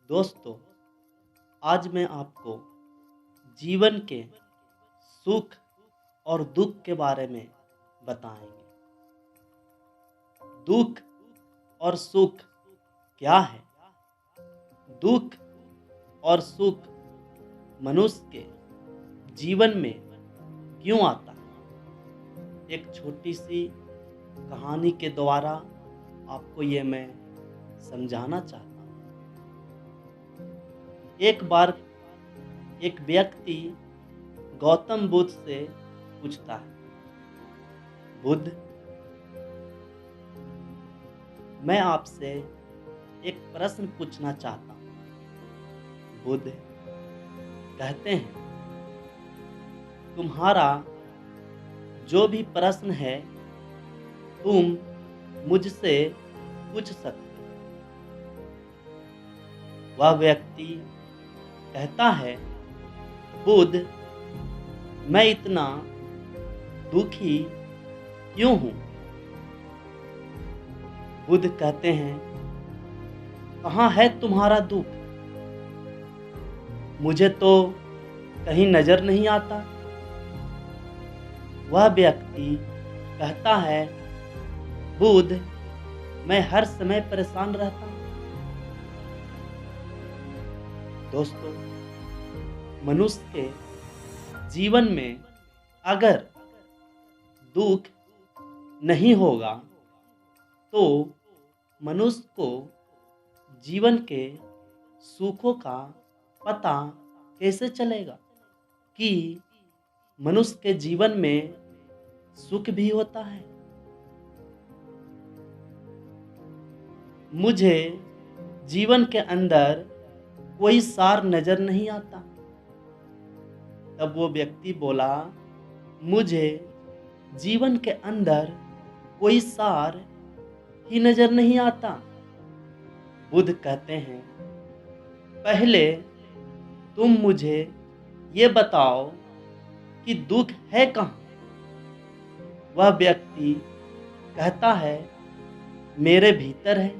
दोस्तों, आज मैं आपको जीवन के सुख और दुख के बारे में बताएंगे। दुख और सुख क्या है? दुख और सुख मनुष्य के जीवन में क्यों आता है? एक छोटी सी कहानी के द्वारा आपको ये मैं समझाना चाहता हूँ। एक बार एक व्यक्ति गौतम बुद्ध से पूछता है, बुद्ध, मैं आपसे एक प्रश्न पूछना चाहता हूँ। बुद्ध कहते हैं, तुम्हारा जो भी प्रश्न है तुम मुझसे पूछ सकते हो। वह व्यक्ति कहता है, बुद्ध, मैं इतना दुखी क्यों हूँ? बुद्ध कहते हैं, कहाँ है तुम्हारा दुख? मुझे तो कहीं नजर नहीं आता। वह व्यक्ति कहता है, बुद्ध, मैं हर समय परेशान रहता हूँ। दोस्तों, मनुष्य के जीवन में अगर दुख नहीं होगा तो मनुष्य को जीवन के सुखों का पता कैसे चलेगा कि मनुष्य के जीवन में सुख भी होता है। मुझे जीवन के अंदर कोई सार नजर नहीं आता। तब वो व्यक्ति बोला, मुझे जीवन के अंदर कोई सार ही नजर नहीं आता। बुद्ध कहते हैं, पहले तुम मुझे ये बताओ कि दुख है कहाँ? वह व्यक्ति कहता है, मेरे भीतर है।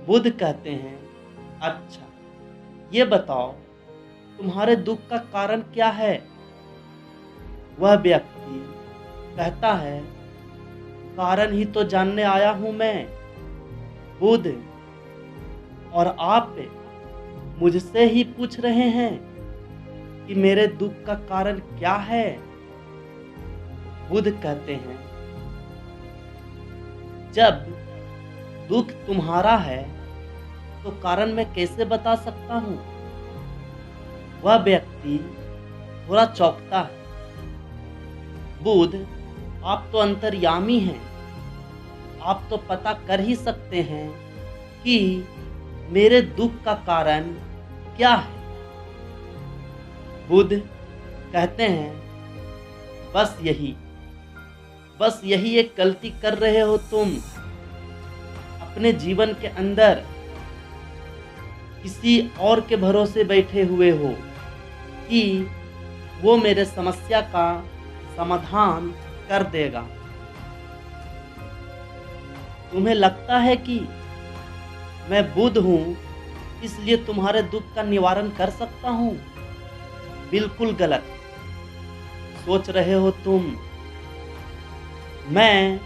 बुद्ध कहते हैं, अच्छा, ये बताओ तुम्हारे दुख का कारण क्या है? वह व्यक्ति कहता है, कारण ही तो जानने आया हूं मैं बुद्ध, और आप मुझसे ही पूछ रहे हैं कि मेरे दुख का कारण क्या है? बुद्ध कहते हैं, जब दुख तुम्हारा है तो कारण मैं कैसे बता सकता हूँ? वह व्यक्ति थोड़ा चौंकता है। बुद्ध, आप तो अंतर्यामी हैं, आप तो पता कर ही सकते हैं कि मेरे दुख का कारण क्या है। बुद्ध कहते हैं, बस यही एक गलती कर रहे हो तुम। अपने जीवन के अंदर किसी और के भरोसे बैठे हुए हो कि वो मेरे समस्या का समाधान कर देगा। तुम्हें लगता है कि मैं बुद्ध हूँ इसलिए तुम्हारे दुख का निवारण कर सकता हूँ? बिल्कुल गलत सोच रहे हो तुम। मैं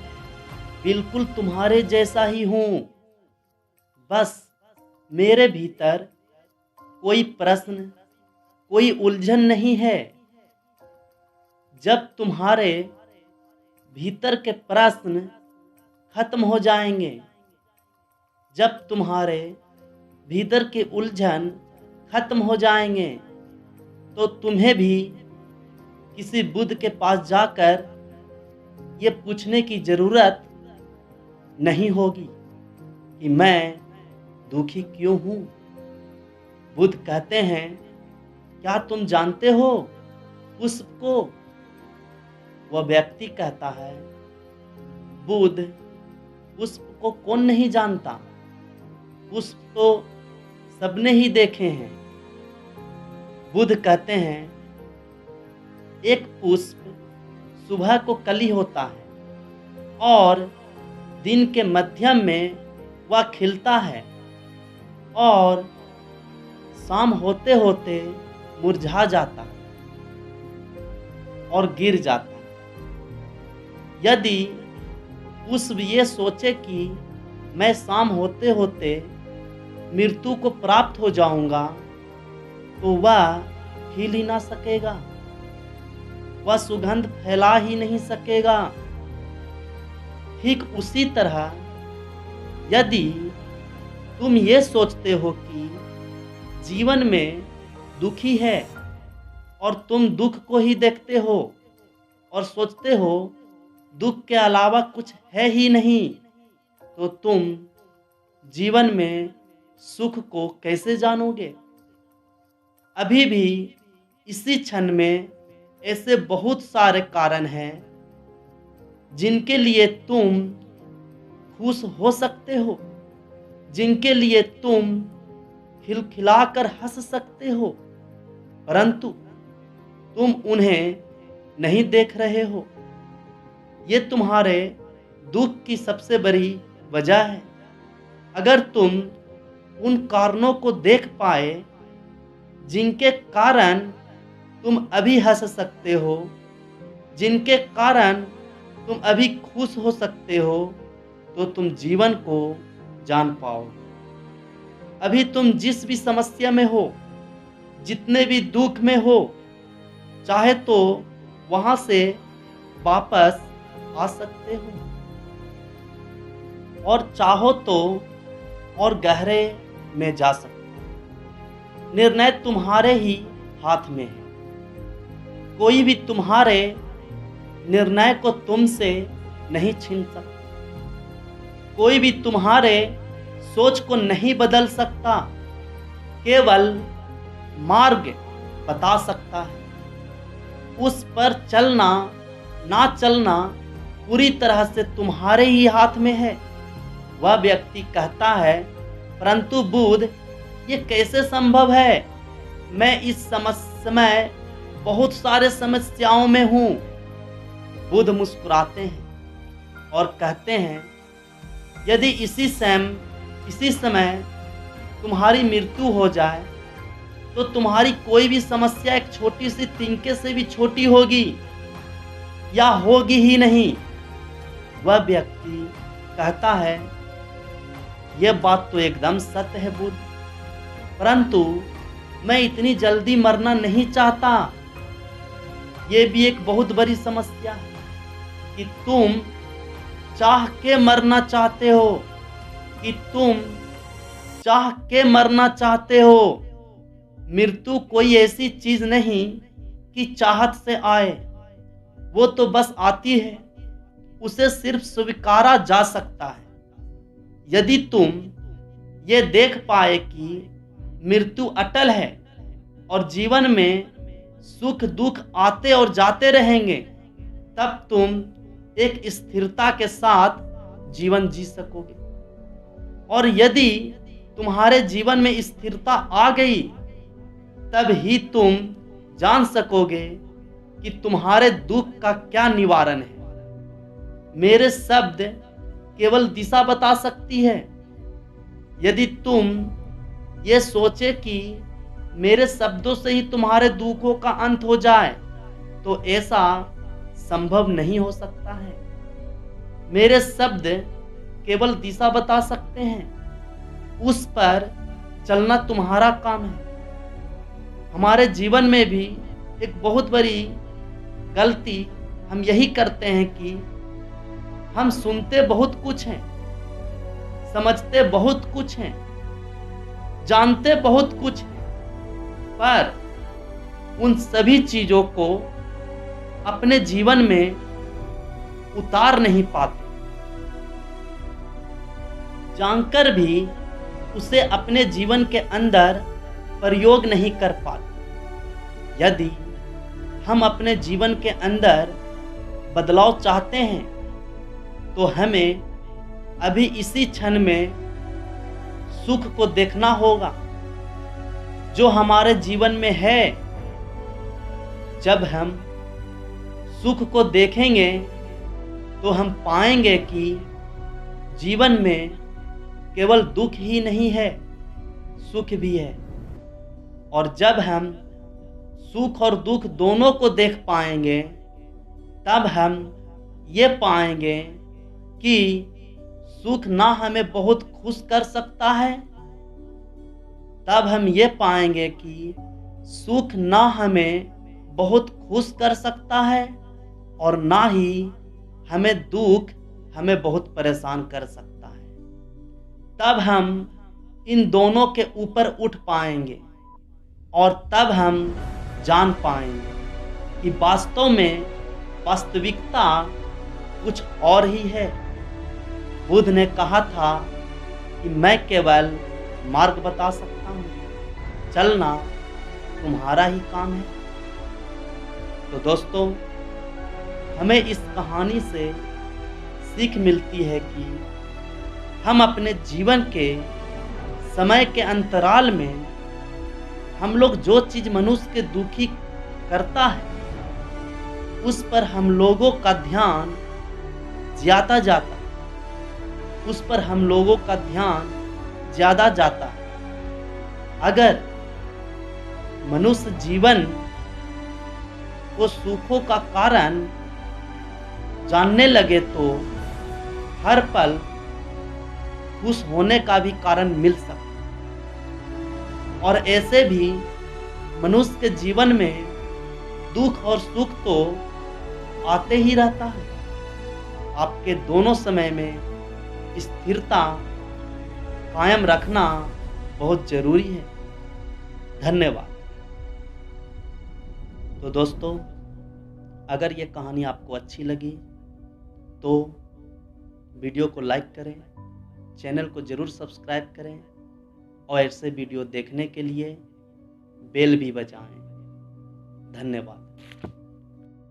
बिल्कुल तुम्हारे जैसा ही हूँ, बस मेरे भीतर कोई प्रश्न, कोई उलझन नहीं है। जब तुम्हारे भीतर के प्रश्न खत्म हो जाएंगे, जब तुम्हारे भीतर के उलझन खत्म हो जाएंगे, तो तुम्हें भी किसी बुद्ध के पास जाकर ये पूछने की जरूरत नहीं होगी कि मैं दुखी क्यों हूँ। बुद्ध कहते हैं, क्या तुम जानते हो पुष्प को? वह व्यक्ति कहता है, बुद्ध, पुष्प को कौन नहीं जानता? पुष्प तो सबने ही देखे हैं। बुद्ध कहते हैं, एक पुष्प सुबह को कली होता है और दिन के मध्यम में वह खिलता है और शाम होते होते मुरझा जाता है और गिर जाता है। यदि पुष्प ये सोचे कि मैं शाम होते होते मृत्यु को प्राप्त हो जाऊंगा, तो वह खिल ही ना सकेगा, वह सुगंध फैला ही नहीं सकेगा। ठीक उसी तरह यदि तुम ये सोचते हो कि जीवन में दुखी है और तुम दुख को ही देखते हो और सोचते हो दुख के अलावा कुछ है ही नहीं, तो तुम जीवन में सुख को कैसे जानोगे? अभी भी इसी क्षण में ऐसे बहुत सारे कारण हैं जिनके लिए तुम खुश हो सकते हो, जिनके लिए तुम खिलखिलाकर हंस सकते हो, परंतु तुम उन्हें नहीं देख रहे हो। ये तुम्हारे दुख की सबसे बड़ी वजह है। अगर तुम उन कारणों को देख पाए जिनके कारण तुम अभी हंस सकते हो, जिनके कारण तुम अभी खुश हो सकते हो, तो तुम जीवन को जान पाओगे। अभी तुम जिस भी समस्या में हो, जितने भी दुख में हो, चाहे तो वहां से वापस आ सकते हो और चाहो तो और गहरे में जा सकते हो। निर्णय तुम्हारे ही हाथ में है। कोई भी तुम्हारे निर्णय को तुमसे नहीं छीन सकता। कोई भी तुम्हारे सोच को नहीं बदल सकता, केवल मार्ग बता सकता है। उस पर चलना ना चलना पूरी तरह से तुम्हारे ही हाथ में है। वह व्यक्ति कहता है, परंतु बुद्ध, ये कैसे संभव है? मैं इस समय बहुत सारे समस्याओं में हूँ। बुद्ध मुस्कुराते हैं और कहते हैं, यदि इसी समय तुम्हारी मृत्यु हो जाए तो तुम्हारी कोई भी समस्या एक छोटी सी तिनके से भी छोटी होगी या होगी ही नहीं। वह व्यक्ति कहता है, यह बात तो एकदम सत्य है बुद्ध, परंतु मैं इतनी जल्दी मरना नहीं चाहता। ये भी एक बहुत बड़ी समस्या है कि तुम चाह के मरना चाहते हो, कि तुम चाह के मरना चाहते हो। मृत्यु कोई ऐसी चीज नहीं कि चाहत से आए, वो तो बस आती है, उसे सिर्फ स्वीकारा जा सकता है। यदि तुम ये देख पाए कि मृत्यु अटल है और जीवन में सुख दुख आते और जाते रहेंगे, तब तुम एक स्थिरता के साथ जीवन जी सकोगे। और यदि तुम्हारे जीवन में स्थिरता आ गई, तब ही तुम जान सकोगे कि तुम्हारे दुख का क्या निवारण है। मेरे शब्द केवल दिशा बता सकती है। यदि तुम ये सोचे कि मेरे शब्दों से ही तुम्हारे दुखों का अंत हो जाए, तो ऐसा संभव नहीं हो सकता है। मेरे शब्द केवल दिशा बता सकते हैं, उस पर चलना तुम्हारा काम है। हमारे जीवन में भी एक बहुत बड़ी गलती हम यही करते हैं कि हम सुनते बहुत कुछ हैं, समझते बहुत कुछ हैं, जानते बहुत कुछ हैं, पर उन सभी चीजों को अपने जीवन में उतार नहीं पाते, जानकर भी उसे अपने जीवन के अंदर प्रयोग नहीं कर पाते। यदि हम अपने जीवन के अंदर बदलाव चाहते हैं, तो हमें अभी इसी क्षण में सुख को देखना होगा जो हमारे जीवन में है। जब हम सुख को देखेंगे तो हम पाएंगे कि जीवन में केवल दुख ही नहीं है, सुख भी है। और जब हम सुख और दुख दोनों को देख पाएंगे, तब हम ये पाएंगे कि सुख ना हमें बहुत खुश कर सकता है, तब हम ये पाएंगे कि सुख ना हमें बहुत खुश कर सकता है और ना ही हमें दुख हमें बहुत परेशान कर सकता है। तब हम इन दोनों के ऊपर उठ पाएंगे और तब हम जान पाएंगे कि वास्तव में वास्तविकता कुछ और ही है। बुद्ध ने कहा था कि मैं केवल मार्ग बता सकता हूँ, चलना तुम्हारा ही काम है। तो दोस्तों, हमें इस कहानी से सीख मिलती है कि हम अपने जीवन के समय के अंतराल में हम लोग जो चीज़ मनुष्य के दुखी करता है, उस पर हम लोगों का ध्यान ज़्यादा जाता है, उस पर हम लोगों का ध्यान ज़्यादा जाता है। अगर मनुष्य जीवन को सुखों का कारण जानने लगे तो हर पल खुश होने का भी कारण मिल सकता है। और ऐसे भी मनुष्य के जीवन में दुख और सुख तो आते ही रहता है। आपके दोनों समय में स्थिरता कायम रखना बहुत जरूरी है। धन्यवाद। तो दोस्तों, अगर ये कहानी आपको अच्छी लगी तो वीडियो को लाइक करें, चैनल को ज़रूर सब्सक्राइब करें और ऐसे वीडियो देखने के लिए बेल भी बजाएं। धन्यवाद।